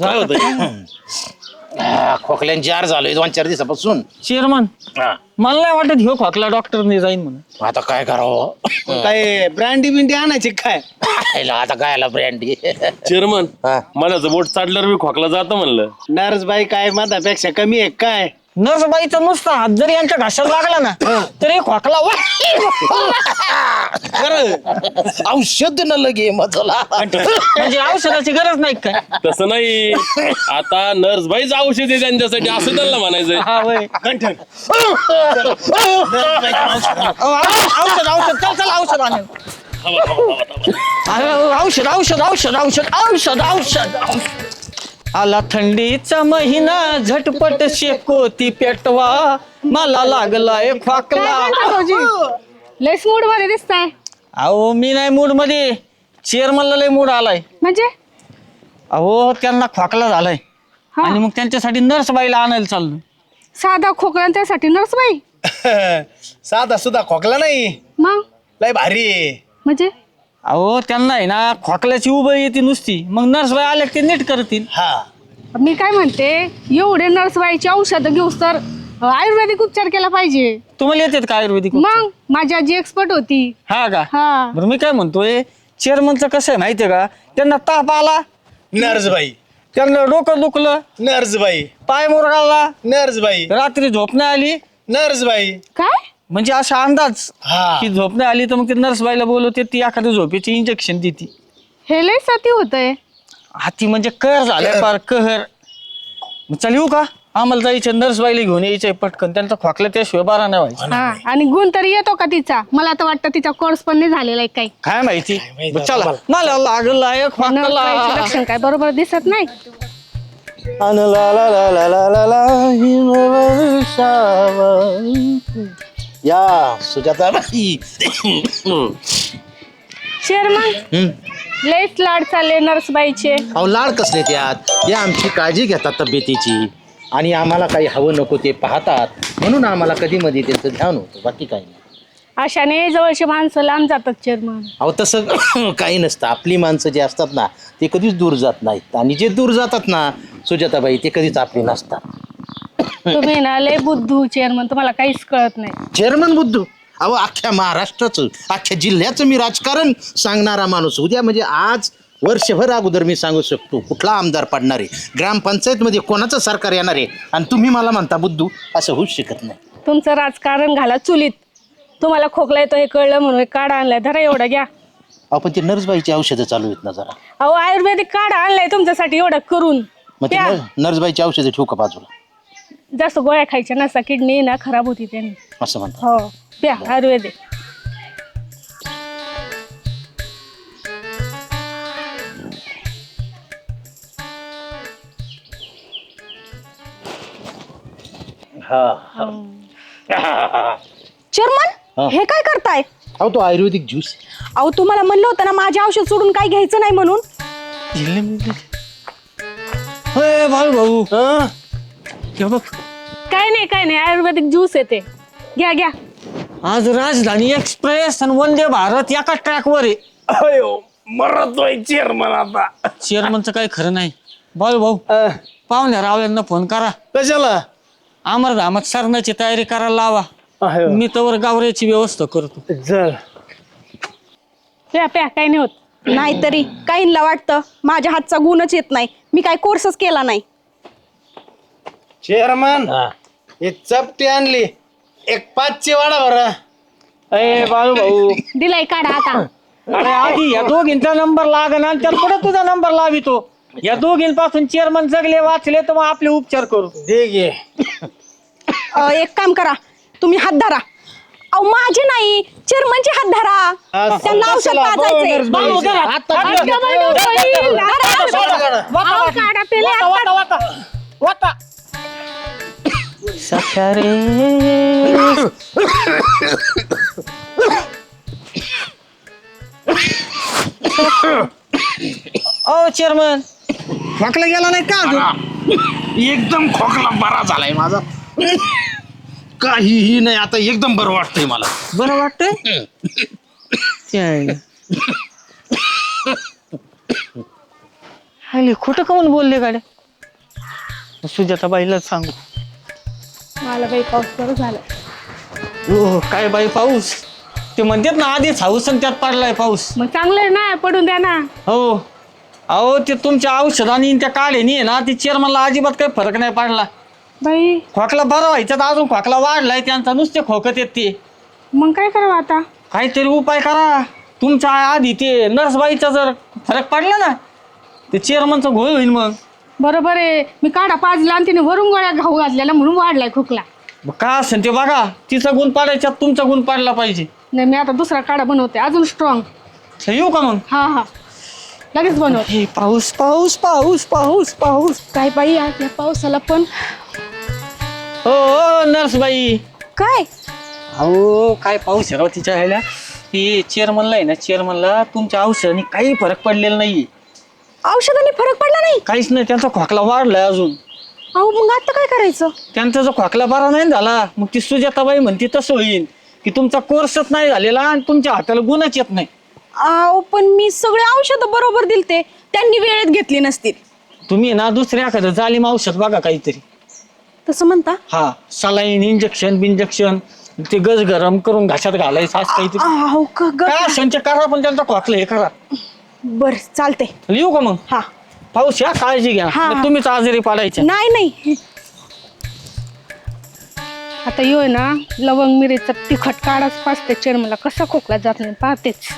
काय होत खोकल्याने जार झालोय 2-4 दिवसापासून. चेअरमन मला नाही वाटत ह्यो खोकला डॉक्टरने जाईन म्हणून. आता काय करावं? काय ब्रँडी बिंडी आणायची काय? आता गायला ब्रँडी. चेअरमन मला बोट चाडल्यावर मी खोकला जातो म्हणलं. नर्स बाई काय मधापेक्षा कमी आहे काय? नर्सबाईचा नुसता हात जरी यांच्या घशाला लागला ना तरी खोकला औषध न लगे मजला. म्हणजे औषधाची गरज नाही काय? तसं नाही, आता नर्स बाईच औषध आहे त्यांच्यासाठी असं त्यांना म्हणायचंय. हा वय गंठन औषध औषध चल चल औषध आणेल. औषध औषध औषध औषध औषध औषध. आला थंडीचा महिना झटपट शेकोती पेटवा मला लागलाय खोकला. लयच मूड मध्ये दिसताय. अहो मी नाही मूड मध्ये, चेअरमनला लय मूड आलाय. म्हणजे अहो त्यांना खोकला झालाय हा. आणि मग त्यांच्यासाठी नर्स बाईला आणायला चाललो. साधा खोकला आणि त्यासाठी नर्स बाई? साधा सुद्धा खोकला नाही, मग लय भारी आहे. म्हणजे अहो त्यांना आहे ना खोकल्याची उभं येते नुसती, मग नर्स बाई आल्या की ते नीट करतील. हा मी काय म्हणते, एवढे नर्स बाईची औषधं घेऊस तर आयुर्वेदिक उपचार केला पाहिजे. तुम्हाला येतात का आयुर्वेदिक? मग माझी आजी एक्सपर्ट होती. हा का? हा. बरं मी काय म्हणतोय, चेअरमनचं कसं आहे माहितीये का, त्यांना ताप आला, नर्स बाई, त्यांना डोकं दुखलं, नर्स बाई, पाय मुरगाळला, नर्स बाई, रात्री झोप नाही आली, नर्स बाई. काय म्हणजे असा अंदाज हा की झोप नाही आली तर मग ते नर्स बाईला बोलवते, ती एखाद्या झोपेची इंजेक्शन देते. हे लय सती होतंय. हाती म्हणजे कहर झालाय पार कहर. मग चल येऊ का? आम्हाला जायचं, नर्स बाईला घेऊन यायचंय पटकन, त्यांचा खोकला त्याशिवाय बारा नाही व्हायचं. हा आणि गुण तरी येतो का तिचा? मला तर वाटतं तिचा कोर्स पण नाही झालेला आहे काही. काय माहिती. बरं, चला मला लागलाय नर्स बाईचं खोकला. लक्षण काय बरोबर दिसत नाही. या सुजाताबाई. चेअरमन लयच लाड चालले नर्स बाईचे. अहो लाड कसले त्यात, या आमची काळजी घेतात तब्येतीची आणि आम्हाला काही हवं नको ते पाहतात, म्हणून आम्हाला कधी मध्ये त्यांचं ध्यान होतं, बाकी काही नाही. अशाने जवळची माणसं लांब जातात चेअरमन. अहो तसं काही नसतं. आपली माणसं जे असतात ना ते कधीच दूर जात नाहीत, आणि जे दूर जातात ना सुजाताबाई ते कधीच आपली नसतात. तुम्ही ना लय बुद्धू चेअरमन, तुम्हाला काहीच कळत नाही. चेअरमन बुद्धू? अहो अख्ख्या महाराष्ट्राचं, अख्ख्या जिल्ह्याचं मी राजकारण सांगणारा माणूस. उद्या म्हणजे आज वर्षभर अगोदर मी सांगू शकतो कुठला आमदार पडणार आहे, ग्रामपंचायतमध्ये कोणाचं सरकार येणार आहे, आणि तुम्ही मला म्हणता बुद्धू. असं होऊच शकत नाही. तुमचं राजकारण घाला चुलीत. तुम्हाला खोकला येतो हे कळलं म्हणून एक काढा आणलाय, धरा एवढा घ्या. आपण ते नर्सबाईची औषधं चालू आहेत ना जरा. अहो आयुर्वेदिक काढा आणलाय तुमच्यासाठी एवढं करून. मग ते प्या. नर्सबाईची औषधं ठेवू का बाजूला? जास्त गोळ्या खायच्या नसता, किडनी ना खराब होती त्याने. असं म्हणता? हो प्या आयुर्वेदिक. चेअरमन हे काय करताय? अहो तो आयुर्वेदिक ज्यूस. अहो तुम्हाला म्हणलं होतं ना माझे औषध सोडून काही घ्यायचं नाही म्हणून. होय भाऊ भाऊ हे बघ, काय नाही आयुर्वेदिक ज्यूस येते, घ्या घ्या. आज राजधानी एक्सप्रेस आणि वंदे भारत एका ट्रॅकवर आहे. अयो मरतोय चेअरमन आता. चेअरमनचं काही खरं नाही. भाऊ भाऊ पाहुण्या रावल्यांना फोन करा, कशाला? अमरधामात सरण्याची तयारी करायला लावा. मी तवर गावऱ्याची व्यवस्था करतो. चल. प्या प्या, काही नाही होत. नाहीतरी काहींना वाटतं माझ्या हातचा गुणच येत नाही, मी काय कोर्सच केला नाही. चेअरमन हे चपटी आणली, एक 5ची वाडा बरं. अरे बाळू भाऊ, दिलाय काढा आता. अरे आधी या दोघींचा नंबर लागना आणि त्याला पुढे तुझा नंबर लावितो. या दोघींपासून चेअरमन जगले वाचले तर मग आपले उपचार करू. दे घे. एक काम करा, तुम्ही हात धरा. अहो माझे नाही, चेअरमनचे हात धरा. त्यांना औषध पाजायचंय. बाळू, धरा. अगं बाई, बाई, अहो, काढा पेले आता. वाटा. सकारे ओ चेअरमन, खोकला गेला नाही का अजून? एकदम खोकला बरा झालाय माझा. काहीही नाही आता, एकदम बरं वाटतंय मला. बरं वाटतंय? हायले खोटं का म्हणून बोलले गाड्या सुजाताबाईलाच सांगू. मला बाई पाऊस बरं झाला. हो काय बाई पाऊस ते म्हणतात ना आधीच हाऊस आणि त्यात पडलाय पाऊस. मग चांगलं आहे ना, पडून द्या ना. हो अहो ते तुमच्या औषधाने त्या काढ्यानी आहे ना ती चेअरमनला अजिबात काही फरक नाही पडला. बाई खोकला बरा व्हायचा तर अजून खोकला वाढलाय त्यांचा नुसते खोकत येत ते. मग काय करावं आता? काहीतरी उपाय करा तुमच्या आधी ते नर्सबाईचा जर फरक पडला ना ते चेअरमनचा घोळ होईल. मग बरोबर आहे, मी काढा पाजला आणि तिने वरून गोळ्या घाऊ घातलेला म्हणून वाढलाय खोकला. का असेल ते बघा तिचा गुण पाडायचा तुमचा गुण पाडला पाहिजे. नाही मी आता दुसरा काढा बनवते अजून स्ट्रॉंग. येऊ का मग? हा हा लगेच बनवते. हे पाऊस पाऊस पाऊस पाऊस पाऊस. काय बाई आज या पावसाला पण. हो नर्सबाई काय अहो काय पाऊस आहे राव तिच्या ह्याला. ती चेअरमनला आहे ना चेअरमनला तुमच्या औषधाने काही फरक पडलेला नाही. औषधाने फरक पडला नाही? काहीच नाही त्यांचा खोकला वाढलाय अजून. अहो मग आता काय करायचं? त्यांचा जो खोकला बरा नाही झाला मग ती सुजाताबाई म्हणते तसं होईल की तुमचा कोर्सच नाही झालेला आणि तुमच्या हाताला गुणच येत नाही. अहो पण मी सगळे औषधं बरोबर दिलते, त्यांनी वेळेत घेतली नसतील. तुम्ही ना दुसऱ्या एखादं जालीम औषध बघा काहीतरी. तसं म्हणता? हा सलाईन इंजेक्शन बिंजेक्शन ते गज गरम करून घाशात घालायचं असं काहीतरी. अहो काय संच करा पण त्यांचा खोकला हे करा. बर चालते. येऊ का मग? हा पाऊस या काळजी घ्या हा. मग तुम्हीच आजारी पाडायचे. नाही नाही आता येऊ ना लवंग मिरीचा तिखट काढाच पाचते चेअरमनला कसा खोकला जात नाही पाहतेच.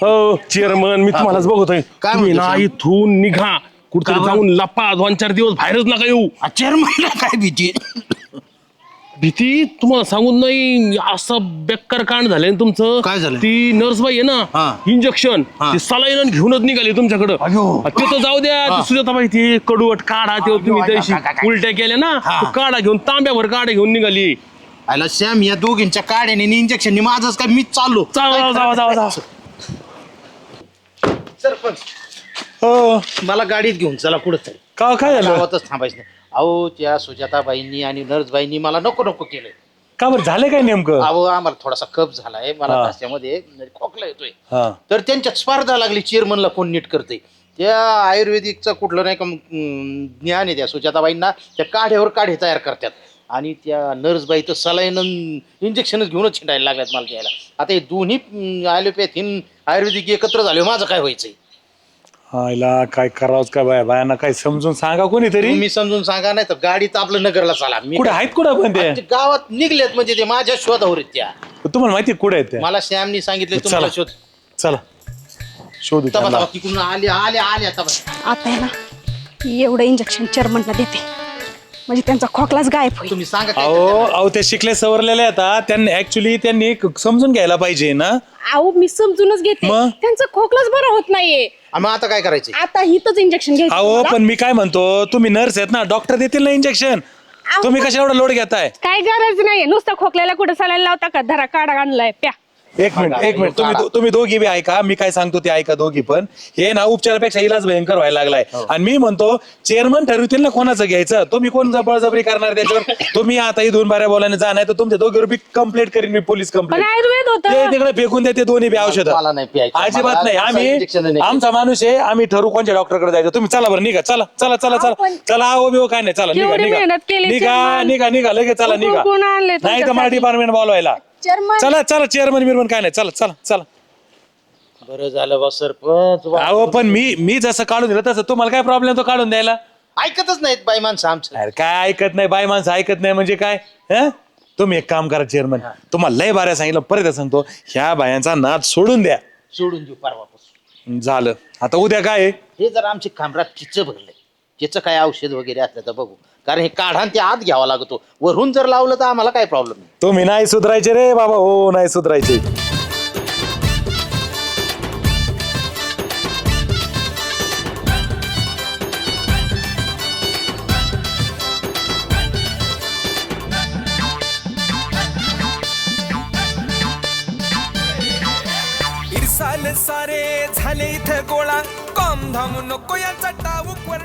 हो चेअरमन मी तुम्हालाच बघतोय. काय तुम्ही म्हणतो ना सांग? इथून निघा कुठतरी का जाऊन लपा 2-4 दिवस बाहेरच नका येऊ. चेअरमनला काय भीती? भीती तुम्हाला सांगून नाही असं बेकार कांड झालंय ना तुमचं. काय झालंय? ती नर्सबाई आहे हा. ना इंजेक्शन हा. ते सलाईन घेऊनच निघाली तुमच्याकडं. अयो. ते तर जाऊ द्या हा. ते सुजाताबाई ते कडवट काढा ते तुम्ही त्या दिवशी उलट्या केल्या ना हा. तो काढा घेऊन तांब्याभर काढा घेऊन निघाली. आयला श्याम या दोघींच्या काड्याने इंजेक्शन माझंच काय मीच चाललो. जावा सरपंच हो मला गाडीत घेऊन चला कुठं तरी. का काय झालं? गावातच थांबायचं नाही. अहो त्या सुजाताबाईंनी आणि नर्सबाईंनी मला नको नको केलंय. का बरं झालं काय नेमकं? अहो आम्हाला थोडासा कप झालाय, मला हा. घशामध्ये खोकला येतोय. हा तर त्यांच्यात स्पर्धा लागली चेअरमनला कोण नीट करते. त्या आयुर्वेदिकचं कुठलं नाही का ज्ञान आहे त्या सुजाताबाईंना. त्या काढ्यावर काढे तयार करतात आणि त्या नर्सबाई तर सलाईन इंजेक्शनच घेऊनच छिंडायला लागल्यात मला द्यायला. आता हे दोन्ही ॲलोपॅथीन आयुर्वेदिक एकत्र झाले माझं काय व्हायचंय? हायला काय करावंच का बायांना काय समजून सांगा कोणीतरी. तुम्ही समजून सांगा नाही तर गाडीत आपलं नगरला चाला. मी कुठे आहेत कुठं पण ते? ते गावात निघलेत म्हणजे ते माझ्या शोधावर आहेत त्या. तुम्हाला माहिती कुठे आहेत त्या? मला श्यामनी सांगितले चला. तुम्हाला शोध. चला शोधू तबा त्यांना. तबा तिकडून आल्या तबा. आता आहे ना एवढं इंजेक्शन चेअरमनला देते म्हणजे त्यांचा खोकलाच गायब होईल. तुम्ही सांगा काय अहो करताय. अहो ते शिकले सवरलेले आता त्यांनी ऍक्च्युली त्यांनी समजून घ्यायला पाहिजे ना. अहो मी समजूनच घेते, मग? त्यांचा खोकलाच बरा होत नाहीये. मग आता काय करायचं? आता हिथंच इंजेक्शन घ्यायचं अहो तुम्हाला. पण मी काय म्हणतो तुम्ही नर्स आहेत ना, डॉक्टर देतील ना इंजेक्शन. तुम्ही कशा एवढा लोड घेताय? काय गरज नाही, नुसतं खोकल्याला कुठं चालायला लावता का? धरा काढा आणलाय प्या. एक मिनिट तुम्ही दोघी बी ऐका, मी काय सांगतो ते ऐका दोघी पण. हे ना उपचारापेक्षा इलाज भयंकर व्हायला लागलाय. आणि मी म्हणतो चेअरमन ठरवतील ना कोणाचं घ्यायचं. तुम्ही कोण बळजबरी करणार त्याच्यावर? तुम्ही आता इथून बाऱ्या बोलाने जा, नाही तर तुमच्या दोघीवर बी कंप्लेंट करीन मी, पोलीस पण कंप्लेंट. आयुर्वेद ते होतं. तिकडे फेकून देते दोन्ही बी औषध. मला नाही प्यायचं. अजिबात मला नाही. injection आम्ही नाही. आमचा माणूस आहे, आम्ही ठरवू कोणत्या डॉक्टरकडे जायचं. तुम्ही चला बरं, निघा. चला चला चला चला चला. अहो बिओ काय नाही, चला निघा केवढी निघा मेहनत केली निघा chairman. निघा निघा लगेच चला कोण- निघा. कोण आणले नाही तर मला तुमच्यासाठी? डिपार्टमेंट बोलवायला. चेअरमन चला चला चेअरमन बिरमन काय नाही, चला चला चला. बरं झालं बा सरपंच. अहो पण मी जसं काढून दिलं तसं तुम्हाला काय प्रॉब्लेम तो काढून द्यायला? ऐकतच नाहीत बाई माणसं आमचं. अरे काय ऐकत नाही बाय माणसं, ऐकत नाही म्हणजे काय? हं? तुम्ही एक काम करा चेअरमन, तुम्हाला लय बाऱ्या सांगितलं, परत सांगतो ह्या बायांचा नाद सोडून द्या. सोडून देऊ परवापासून. झालं. आता उद्या काय आहे? हे जर आमची खांबरात चिचं भरलंय, त्याचं काय औषध वगैरे असलं तर बघू. कारण हे काढा ते आत घ्यावा लागतो. वरून जर लावलं तर आम्हाला काय प्रॉब्लेम नाही. तुम्ही नाही सुधरायचे रे बाबा, हो नाही सुधरायचे. इरसाल सारे झाले इथे गोळा, कॉम धाम नको याचा टाऊक वर